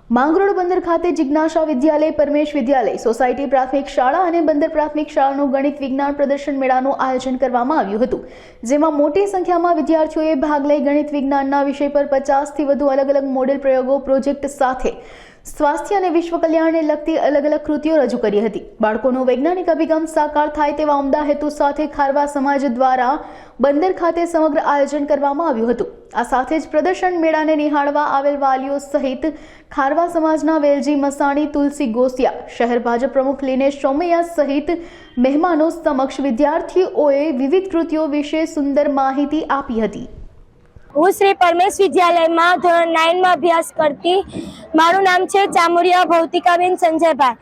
માંગરોળ બંદર ખાતે જિજ્ઞાસા વિદ્યાલય, પરમેશ વિદ્યાલય, સોસાયટી પ્રાથમિક શાળા અને બંદર પ્રાથમિક શાળાનું ગણિત વિજ્ઞાન પ્રદર્શન મેળાનું આયોજન કરવામાં આવ્યું હતું, જેમાં મોટી સંખ્યામાં વિદ્યાર્થીઓએ ભાગ લઈ ગણિત વિજ્ઞાનના વિષય પર 50થી વધુ અલગ અલગ મોડેલ પ્રયોગો, પ્રોજેક્ટ સાથે સ્વાસ્થ્ય અને વિશ્વ કલ્યાણને લગતી અલગ અલગ કૃતિઓ રજૂ કરી હતી। બાળકોનો વૈજ્ઞાનિક અભિગમ સાકાર થાય તેવા ઉમદા હેતુ સાથે ખારવા સમાજ દ્વારા બંદર ખાતે સમગ્ર આયોજન કરવામાં આવ્યું હતું। આ સાથે જ પ્રદર્શન મેળાને નિહાળવા આવેલ વાલીઓ સહિત ખારવા સમાજના વેલજી મસાણી, તુલસી ગોસિયા, શહેર ભાજપ પ્રમુખ લિનેશ સોમૈયા સહિત મહેમાનો સમક્ષ વિદ્યાર્થીઓએ વિવિધ કૃતિઓ વિશે સુંદર માહિતી આપી હતી। હું શ્રી પરમેશ વિદ્યાલયમાં ધોરણ 9માં અભ્યાસ કરતી, મારું નામ છે ચામુરિયા ભૌતિકાબેન સંજયભાઈ।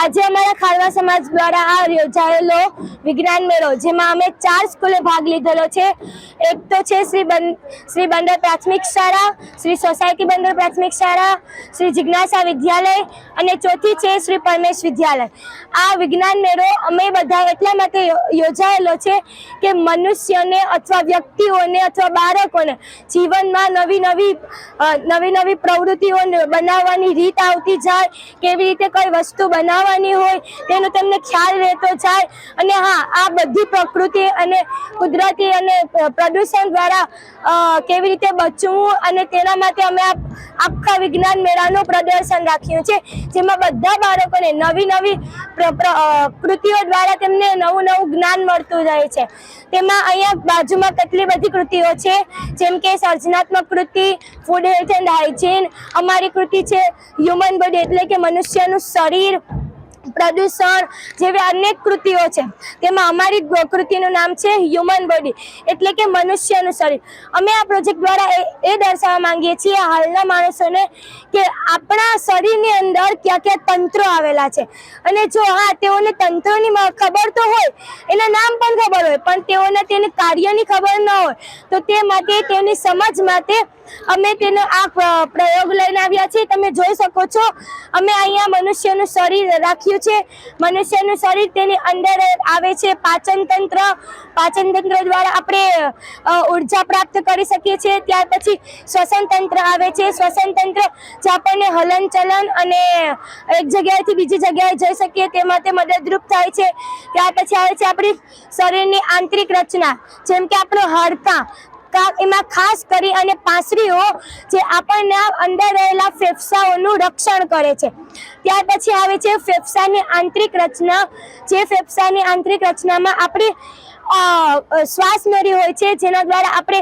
આજે અમારા ખારવા સમાજ દ્વારા આ યોજાયેલો વિજ્ઞાન મેળો, જેમાં અમે 4 સ્કૂલે ભાગ લીધેલો છે। એક તો છે શ્રી બંદર પ્રાથમિક શાળા, શ્રી સોસાયટી બંદર પ્રાથમિક શાળા, શ્રી જિજ્ઞાસા વિદ્યાલય અને ચોથી છે શ્રી પરમેશ વિદ્યાલય। આ વિજ્ઞાન મેળો અમે બધા એટલા માટે યોજાયેલો છે કે મનુષ્યને અથવા વ્યક્તિઓને અથવા બાળકોને જીવનમાં નવી નવી પ્રવૃત્તિઓ બનાવવાની રીત આવતી જાય, કેવી રીતે કઈ વસ્તુ બનાવવાની હોય તેનો તેમને ખ્યાલ રહેતો જાય। અને હા, આ બધી પ્રકૃતિ અને કુદરતી અને પ્રદૂષણ દ્વારા કેવી રીતે બચવું અને તેના માટે અમે આખા વિજ્ઞાન મેળાનું પ્રદર્શન રાખ્યું છે, જેમાં બધા બાળકોને નવી કૃતિઓ દ્વારા તેમને નવું જ્ઞાન મળતું રહે છે। તેમાં અહીંયા બાજુમાં કેટલી બધી કૃતિઓ છે, જેમ કે સર્જનાત્મક કૃતિ, ફૂડ હેલ્થ એન્ડ હાઇજીન, અમારી કૃતિ છે હ્યુમન બોડી એટલે કે મનુષ્યનું શરીર, પ્રદૂષણ જેવી અનેક કૃતિઓ છે। તેમાં અમારી કૃતિનું નામ છે હ્યુમન બોડી એટલે કે મનુષ્યનું શરીર। અમે આ પ્રોજેક્ટ દ્વારા એ દર્શાવવા માંગીએ છીએ હાલના માણસોને કે આપણા શરીરની અંદર ક્યાં ક્યાં તંત્રો આવેલા છે, અને જો હા તેઓને તંત્રોની ખબર તો હોય, એના નામ પણ ખબર હોય, પણ તેઓને તેની કાર્યની ખબર ન હોય, તો તે માટે તેની સમજ માટે અમે તેનો આ પ્રયોગ લઈને આવ્યા છીએ। તમે જોઈ શકો છો, અમે અહીંયા મનુષ્યનું શરીર રાખ્યું છે। મનુષ્યનું શરીર, તેની અંદર આવે છે પાચન તંત્ર દ્વારા આપણે ઉર્જા પ્રાપ્ત કરી શકીએ છીએ। ત્યાર પછી શ્વસન તંત્ર આવે છે। શ્વસન તંત્ર જે આપણને હલનચલન અને એક જગ્યાએથી બીજી જગ્યાએ જઈ શકીએ તે માટે મદદરૂપ થાય છે। ત્યાર પછી આવે છે આપણી શરીરની આંતરિક રચના, જેમ કે આપણો હાડકાં, એમાં ખાસ કરી અને પાંસળીઓ જે આપણને અંદર રહેલા ફેફસાઓનું રક્ષણ કરે છે। ત્યાર પછી આવે છે ફેફસાની આંતરિક રચના, જે ફેફસાની આંતરિક રચનામાં આપણી શ્વાસ નળી હોય છે, જેના દ્વારા આપણે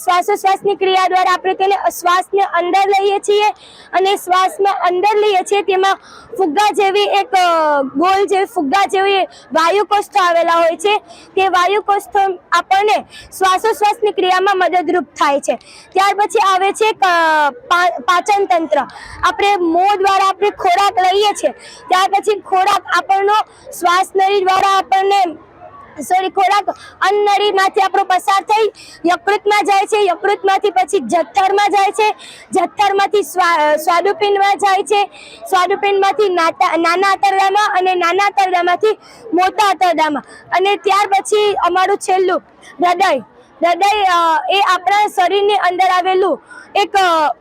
શ્વાસોશ્વાસની ક્રિયા દ્વારા આપણે તેને શ્વાસને અંદર લઈએ છીએ, અને શ્વાસમાં અંદર લઈએ છીએ તેમાં ફુગ્ગા જેવી એક ગોળ જેવી ફુગ્ગા જેવી વાયુકોષ્ઠો આવેલા હોય છે। તે વાયુકોષ્ઠો આપણને શ્વાસોશ્વાસની ક્રિયામાં મદદરૂપ થાય છે। ત્યાર પછી આવે છે પાચન તંત્ર। આપણે મોં દ્વારા આપણે ખોરાક લઈએ છીએ, ત્યાર પછી ખોરાક આપણનો શ્વાસ નળી દ્વારા આપણને ખોરાક અન્નનળીમાંથી આપણો પસાર થઈ યકૃતમાં જાય છે, યકૃતમાંથી પછી જઠરમાં જાય છે, જઠરમાંથી સ્વાદુપિંડમાં જાય છે, સ્વાદુપિંડમાંથી નાના આંતરડામાં અને નાના આંતરડામાંથી મોટા આંતરડામાં, અને ત્યાર પછી અમારું છેલ્લું હૃદય એ આપણા શરીરની અંદર આવેલું એક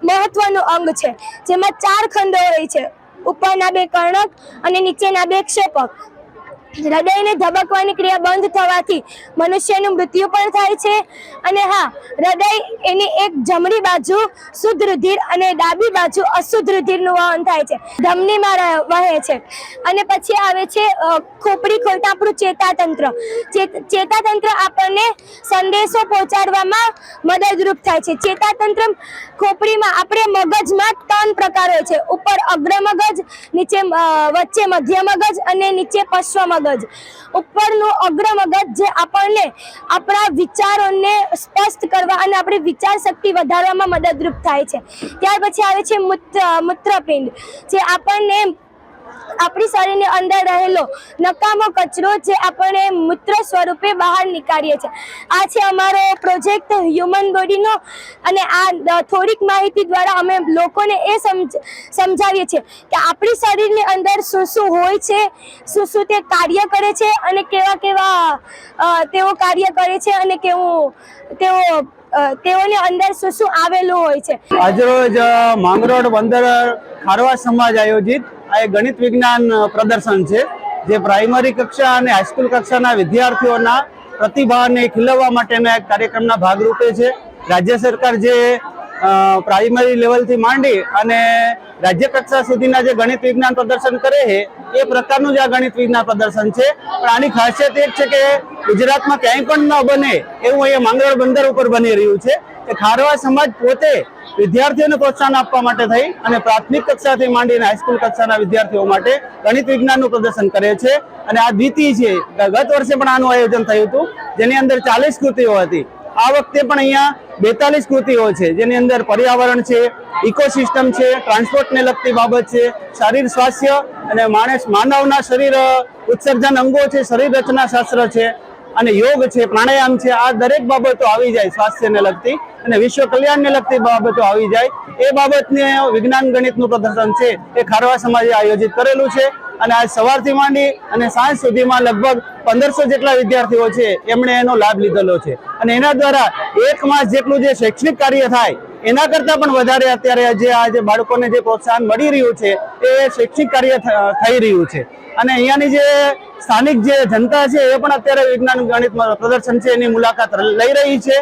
મહત્વનું અંગ છે, જેમાં 4 ખંડો હોય છે, ઉપરના 2 કર્ણક અને નીચેના 2 ક્ષેપક। હૃદયને ધબકવાની ક્રિયા બંધ થવાથી મનુષ્યનું મૃત્યુ પણ થાય છે, અને હા, હૃદય એની એક જમણી બાજુ શુદ્ધ રુધિર અને ડાબી બાજુ અશુદ્ધ રુધિરનું વહન થાય છે, ધમનીમાં વહે છે। અને પછી આવે છે ખોપડી ખોલતા આપણું ચેતાતંત્ર। ચેતાતંત્ર આપણને સંદેશો પહોંચાડવામાં મદદરૂપ થાય છે। ચેતાતંત્ર ખોપડીમાં આપણે મગજમાં 3 પ્રકાર હોય છે, ઉપર અગ્ર મગજ, વચ્ચે મધ્ય મગજ અને નીચે પશ્વ મગજ। ઉપરનું અગ્ર મગજ જે આપણને આપણા વિચારોને સ્પષ્ટ કરવા અને આપણી વિચાર શક્તિ વધારવામાં મદદરૂપ થાય છે। ત્યાર પછી આવે છે મૂત્રપિંડ, જે આપણને આપણી શરીરની અંદર રહેલો નકામો કચરો જે આપણે મૂત્ર સ્વરૂપે બહાર નીકાળીએ છીએ। આ છે અમારો પ્રોજેક્ટ હ્યુમન બોડીનો, અને આ થોડીક માહિતી દ્વારા અમે લોકોને એ સમજાવીએ છીએ કે આપણી શરીરની અંદર શું હોય છે, શું તે કાર્ય કરે છે, અને કેવા તેઓ કાર્ય કરે છે, અને કેવું તેઓ તેઓની અંદર શું શું આવેલું હોય છે. આજરોજ માંગરોળ બંદર ખારવા સમાજ આયોજિત આ એક ગણિત વિજ્ઞાન પ્રદર્શન છે, જે પ્રાઇમરી કક્ષા અને હાઈસ્કૂલ કક્ષાના વિદ્યાર્થીઓના પ્રતિભાને ખીલવવા માટેના એક કાર્યક્રમના ભાગરૂપે છે. રાજ્ય સરકાર જે પ્રાઇમરી લેવલથી માંડી અને રાજ્ય કક્ષા સુધીના જે ગણિત વિજ્ઞાન પ્રદર્શન કરે છે એ પ્રકારનું જ આ ગણિત વિજ્ઞાન પ્રદર્શન છે. પણ આની ખાસિયત એ છે કે ગુજરાતમાં ક્યાંય પણ ન બને એવું અહીંયા માંગરોળ બંદર ઉપર બની રહ્યું છે. કે ખારવા સમાજ પોતે વિદ્યાર્થીઓને પ્રોત્સાહન આપવા માટે થઈ અને પ્રાથમિક કક્ષાથી માંડીને હાઈસ્કૂલ કક્ષાના વિદ્યાર્થીઓ માટે ગણિત વિજ્ઞાનનું પ્રદર્શન કરે છે. અને આ દ્વિતીય છે. ગત વર્ષે પણ આનું આયોજન થયું હતું, જેની અંદર 40 કૃતિઓ હતી. આ વખતે પણ અહીંયા 42 કૃતિઓ છે, જેની અંદર પર્યાવરણ છે, ઇકોસિસ્ટમ છે, ટ્રાન્સપોર્ટને લગતી બાબત છે, શારીર સ્વાસ્થ્ય અને માનવના શરીર ઉત્સર્જન અંગો છે, શરીર રચના શાસ્ત્ર છે અને યોગ છે, પ્રાણાયામ છે. આ દરેક બાબતો આવી જાય સ્વાસ્થ્યને લગતી અને વિશ્વ કલ્યાણને લગતી બાબતો આવી જાય. એ બાબતને વિજ્ઞાન ગણિતનું પ્રદર્શન છે એ ખારવા સમાજે આયોજિત કરેલું છે. અને આજ સવારથી માંડી અને સાંજ સુધીમાં લગભગ 1500 જેટલા વિદ્યાર્થીઓ છે એમણે એનો લાભ લીધેલો છે. અને એના દ્વારા એક માસ જેટલું જે શૈક્ષણિક કાર્ય થાય એના કરતાં પણ વધારે અત્યારે જે બાળકોને જે પ્રોત્સાહન મળી રહ્યું છે એ શૈક્ષણિક કાર્ય થઈ રહ્યું છે. અને અહીંયાની જે સ્થાનિક જે જનતા છે એ પણ અત્યારે વિજ્ઞાન ગણિત પ્રદર્શન છે એની મુલાકાત લઈ રહી છે.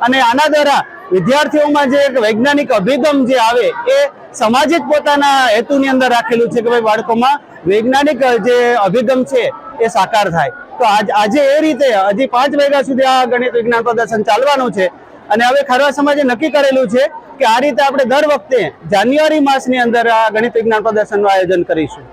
અને આના દ્વારા વિદ્યાર્થીઓમાં જે એક વૈજ્ઞાનિક અભિગમ જે આવે એ સમાજે જ પોતાના હેતુની અંદર રાખેલું છે કે ભાઈ બાળકોમાં વૈજ્ઞાનિક જે અભિગમ છે એ સાકાર થાય. તો આજે એ રીતે હજી 5 વાગ્યા સુધી આ ગણિત વિજ્ઞાન પ્રદર્શન ચાલવાનું છે. અને હવે ખારવા સમાજે નક્કી કરેલું છે કે આ રીતે આપણે દર વખતે જાન્યુઆરી માસની અંદર આ ગણિત વિજ્ઞાન પ્રદર્શનનું આયોજન કરીશું.